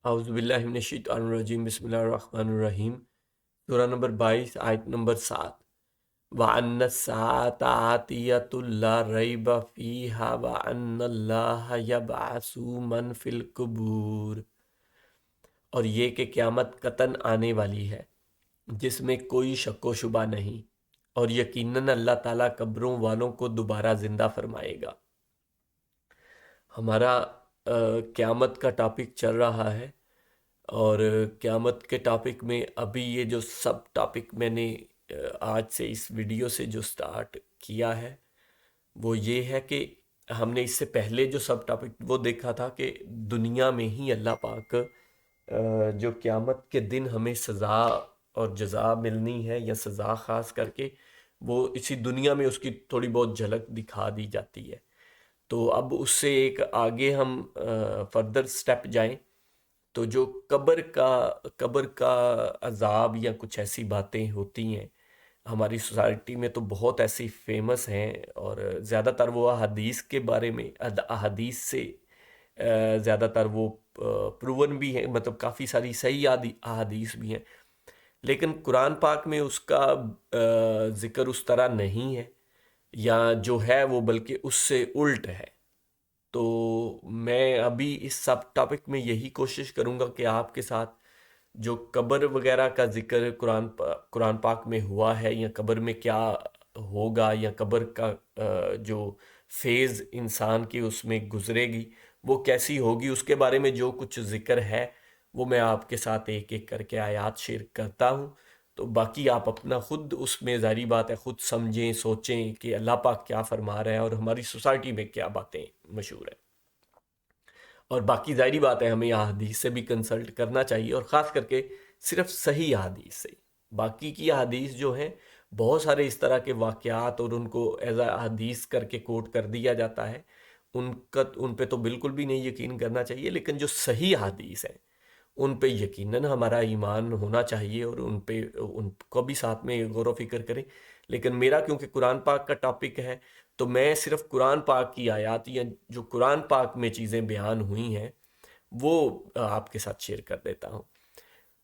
اعوذ باللہ من الشیطان الرجیم بسم اللہ الرحمن الرحیم۔ سورہ نمبر 22 آیت نمبر 7۔ وَأَنَّ السَّاعَةَ آتِيَةٌ لَا رَيْبَ فِيهَا وَأَنَّ اللَّهَ يَبْعَثُ مَنْ فِي الْقُبُورِ، اور یہ کہ قیامت قطعاً آنے والی ہے جس میں کوئی شک و شبہ نہیں، اور یقیناً اللہ تعالیٰ قبروں والوں کو دوبارہ زندہ فرمائے گا۔ ہمارا قیامت کا ٹاپک چل رہا ہے، اور قیامت کے ٹاپک میں ابھی یہ جو سب ٹاپک میں نے آج سے اس ویڈیو سے جو سٹارٹ کیا ہے وہ یہ ہے کہ ہم نے اس سے پہلے جو سب ٹاپک وہ دیکھا تھا کہ دنیا میں ہی اللہ پاک جو قیامت کے دن ہمیں سزا اور جزا ملنی ہے یا سزا خاص کر کے وہ اسی دنیا میں اس کی تھوڑی بہت جھلک دکھا دی جاتی ہے۔ تو اب اس سے ایک آگے ہم فردر سٹیپ جائیں تو جو قبر کا عذاب یا کچھ ایسی باتیں ہوتی ہیں ہماری سوسائٹی میں، تو بہت ایسی فیمس ہیں، اور زیادہ تر وہ احادیث کے بارے میں احادیث سے زیادہ تر وہ پروون بھی ہیں، مطلب کافی ساری صحیح احادیث بھی ہیں، لیکن قرآن پاک میں اس کا ذکر اس طرح نہیں ہے، یا جو ہے وہ بلکہ اس سے الٹ ہے۔ تو میں ابھی اس سب ٹاپک میں یہی کوشش کروں گا کہ آپ کے ساتھ جو قبر وغیرہ کا ذکر قرآن پاک میں ہوا ہے، یا قبر میں کیا ہوگا، یا قبر کا جو فیز انسان کی اس میں گزرے گی وہ کیسی ہوگی، اس کے بارے میں جو کچھ ذکر ہے وہ میں آپ کے ساتھ ایک ایک کر کے آیات شیئر کرتا ہوں۔ تو باقی آپ اپنا خود اس میں ظاہری بات ہے خود سمجھیں، سوچیں کہ اللہ پاک کیا فرما رہا ہے اور ہماری سوسائٹی میں کیا باتیں مشہور ہیں۔ اور باقی ظاہری بات ہے ہمیں احادیث سے بھی کنسلٹ کرنا چاہیے، اور خاص کر کے صرف صحیح احادیث سے۔ باقی کی احادیث جو ہیں بہت سارے اس طرح کے واقعات اور ان کو ایز اے احادیث کر کے کوٹ کر دیا جاتا ہے، ان پہ تو بالکل بھی نہیں یقین کرنا چاہیے، لیکن جو صحیح احادیث ہیں ان پہ یقیناً ہمارا ایمان ہونا چاہیے، اور ان کو بھی ساتھ میں غور و فکر کریں۔ لیکن میرا کیونکہ قرآن پاک کا ٹاپک ہے تو میں صرف قرآن پاک کی آیات یا جو قرآن پاک میں چیزیں بیان ہوئی ہیں وہ آپ کے ساتھ شیئر کر دیتا ہوں۔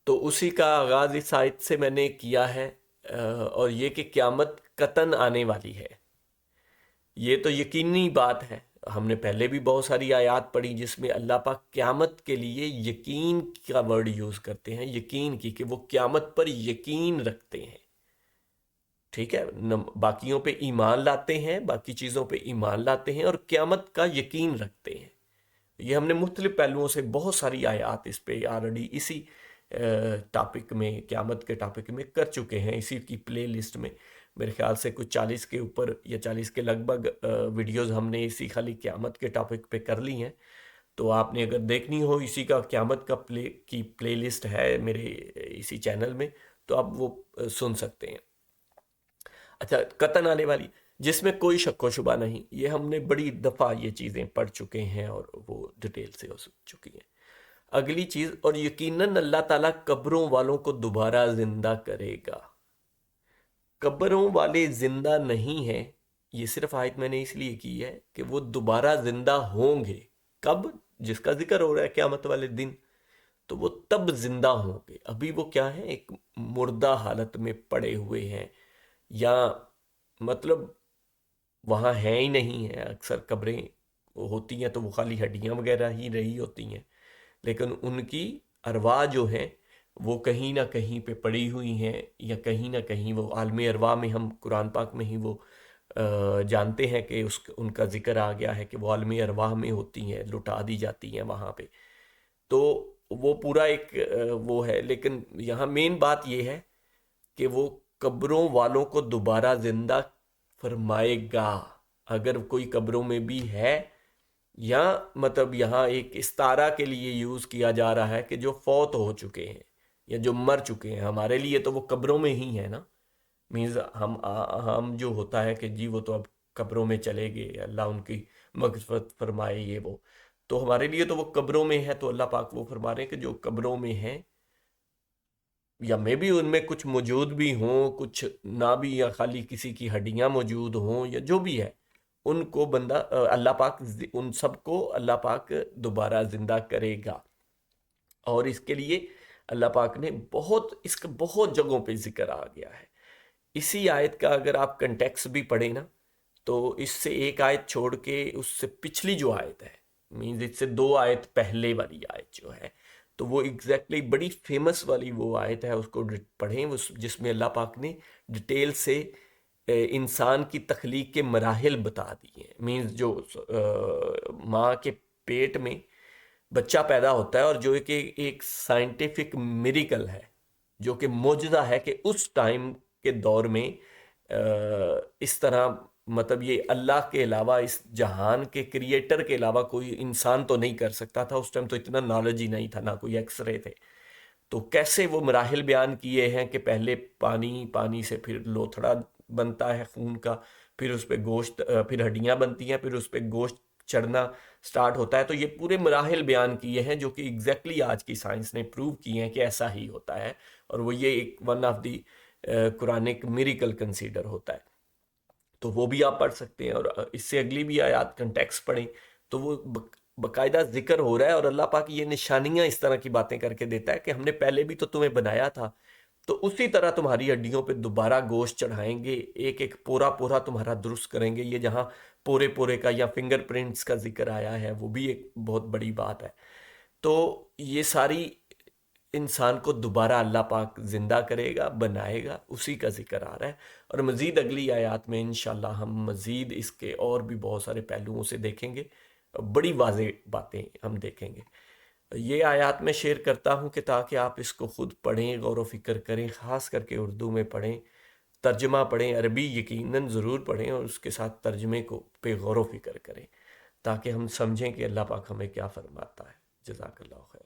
تو اسی کا آغاز اس آیت سے میں نے کیا ہے، اور یہ کہ قیامت قطعاً آنے والی ہے، یہ تو یقینی بات ہے۔ ہم نے پہلے بھی بہت ساری آیات پڑھی جس میں اللہ پاک قیامت کے لیے یقین کا ورڈ یوز کرتے ہیں، یقین کی، کہ وہ قیامت پر یقین رکھتے ہیں۔ ٹھیک ہے، باقیوں پہ ایمان لاتے ہیں، باقی چیزوں پہ ایمان لاتے ہیں، اور قیامت کا یقین رکھتے ہیں۔ یہ ہم نے مختلف پہلوؤں سے بہت ساری آیات اس پہ آلریڈی اسی ٹاپک میں، قیامت کے ٹاپک میں کر چکے ہیں، اسی کی پلے لسٹ میں میرے خیال سے کچھ 40 کے اوپر یا 40 کے لگ بھگ ویڈیوز ہم نے اسی خالی قیامت کے ٹاپک پہ کر لی ہیں۔ تو آپ نے اگر دیکھنی ہو اسی کا قیامت کا پلے لسٹ ہے میرے اسی چینل میں، تو آپ وہ سن سکتے ہیں۔ اچھا، قطن آنے والی جس میں کوئی شک و شبہ نہیں، یہ ہم نے بڑی دفعہ یہ چیزیں پڑھ چکے ہیں اور وہ ڈیٹیل سے ہو چکی ہیں۔ اگلی چیز، اور یقیناً اللہ تعالیٰ قبروں والوں کو دوبارہ زندہ کرے گا۔ قبروں والے زندہ نہیں ہیں، یہ صرف آیت میں نے اس لیے کی ہے کہ وہ دوبارہ زندہ ہوں گے۔ کب؟ جس کا ذکر ہو رہا ہے قیامت والے دن، تو وہ تب زندہ ہوں گے۔ ابھی وہ کیا ہیں؟ ایک مردہ حالت میں پڑے ہوئے ہیں، یا مطلب وہاں ہیں ہی نہیں ہیں۔ اکثر قبریں ہوتی ہیں تو وہ خالی ہڈیاں وغیرہ ہی رہی ہوتی ہیں، لیکن ان کی ارواح جو ہیں وہ کہیں نہ کہیں پہ پڑی ہوئی ہیں، یا کہیں نہ کہیں وہ عالم ارواح میں، ہم قرآن پاک میں ہی وہ جانتے ہیں کہ ان کا ذکر آ گیا ہے کہ وہ عالم ارواح میں ہوتی ہیں، لٹا دی جاتی ہیں وہاں پہ۔ تو وہ پورا ایک وہ ہے، لیکن یہاں مین بات یہ ہے کہ وہ قبروں والوں کو دوبارہ زندہ فرمائے گا۔ اگر کوئی قبروں میں بھی ہے، یا مطلب یہاں ایک استعارہ کے لیے یوز کیا جا رہا ہے کہ جو فوت ہو چکے ہیں یا جو مر چکے ہیں، ہمارے لیے تو وہ قبروں میں ہی ہے نا۔ مینز ہم جو ہوتا ہے کہ جی وہ تو اب قبروں میں چلے گئے، اللہ ان کی مغفرت فرمائے، یہ وہ، تو ہمارے لیے تو وہ قبروں میں ہے۔ تو اللہ پاک وہ فرما رہے ہیں کہ جو قبروں میں ہیں، یا میں بھی ان میں کچھ موجود بھی ہوں، کچھ نہ بھی، یا خالی کسی کی ہڈیاں موجود ہوں، یا جو بھی ہے، ان کو بندہ اللہ پاک ان سب کو اللہ پاک دوبارہ زندہ کرے گا۔ اور اس کے لیے اللہ پاک نے اس کا بہت جگہوں پہ ذکر آ گیا ہے. اسی آیت کا اگر آپ کنٹیکس بھی پڑھیں نا تو اس سے ایک آیت چھوڑ کے اس سے پچھلی جو آیت ہے، مینز اس سے 2 آیت پہلے والی آیت جو ہے، تو وہ ایگزیکٹلی بڑی فیمس والی وہ آیت ہے. اس کو پڑھیں، جس میں اللہ پاک نے ڈیٹیل سے انسان کی تخلیق کے مراحل بتا دیے ہیں. مینز جو ماں کے پیٹ میں بچہ پیدا ہوتا ہے، اور جو کہ ایک سائنٹیفک میریکل ہے، جو کہ معجزہ ہے کہ اس ٹائم کے دور میں اس طرح، مطلب یہ اللہ کے علاوہ، اس جہان کے کریٹر کے علاوہ کوئی انسان تو نہیں کر سکتا تھا. اس ٹائم تو اتنا نالج ہی نہیں تھا، نہ کوئی ایکس رے تھے. تو کیسے وہ مراحل بیان کیے ہیں کہ پہلے پانی سے پھر لوتھڑا بنتا ہے خون کا، پھر اس پہ گوشت، پھر ہڈیاں بنتی ہیں، پھر اس پہ گوشت چڑھنا سٹارٹ ہوتا ہے. تو یہ پورے مراحل بیان کیے ہیں جو کہ ایگزیکٹلی آج کی سائنس نے پروو کیے ہیں کہ ایسا ہی ہوتا ہے. اور وہ یہ ایک one of the Quranic miracle consider ہوتا ہے. تو وہ بھی آپ پڑھ سکتے ہیں، اور اس سے اگلی بھی آیات کنٹیکس پڑھیں تو وہ باقاعدہ ذکر ہو رہا ہے. اور اللہ پاک یہ نشانیاں اس طرح کی باتیں کر کے دیتا ہے کہ ہم نے پہلے بھی تو تمہیں بنایا تھا، تو اسی طرح تمہاری ہڈیوں پہ دوبارہ گوشت چڑھائیں گے، ایک ایک پورا پورا تمہارا درست کریں گے. یہ جہاں پورے پورے کا یا فنگر پرنٹس کا ذکر آیا ہے، وہ بھی ایک بہت بڑی بات ہے. تو یہ ساری انسان کو دوبارہ اللہ پاک زندہ کرے گا، بنائے گا، اسی کا ذکر آ رہا ہے. اور مزید اگلی آیات میں انشاءاللہ ہم مزید اس کے اور بھی بہت سارے پہلوؤں سے دیکھیں گے، بڑی واضح باتیں ہم دیکھیں گے. یہ آیات میں شیئر کرتا ہوں کہ تاکہ آپ اس کو خود پڑھیں، غور و فکر کریں، خاص کر کے اردو میں پڑھیں، ترجمہ پڑھیں، عربی یقیناً ضرور پڑھیں، اور اس کے ساتھ ترجمے کو پہ غور و فکر کریں تاکہ ہم سمجھیں کہ اللہ پاک ہمیں کیا فرماتا ہے. جزاک اللہ خیر.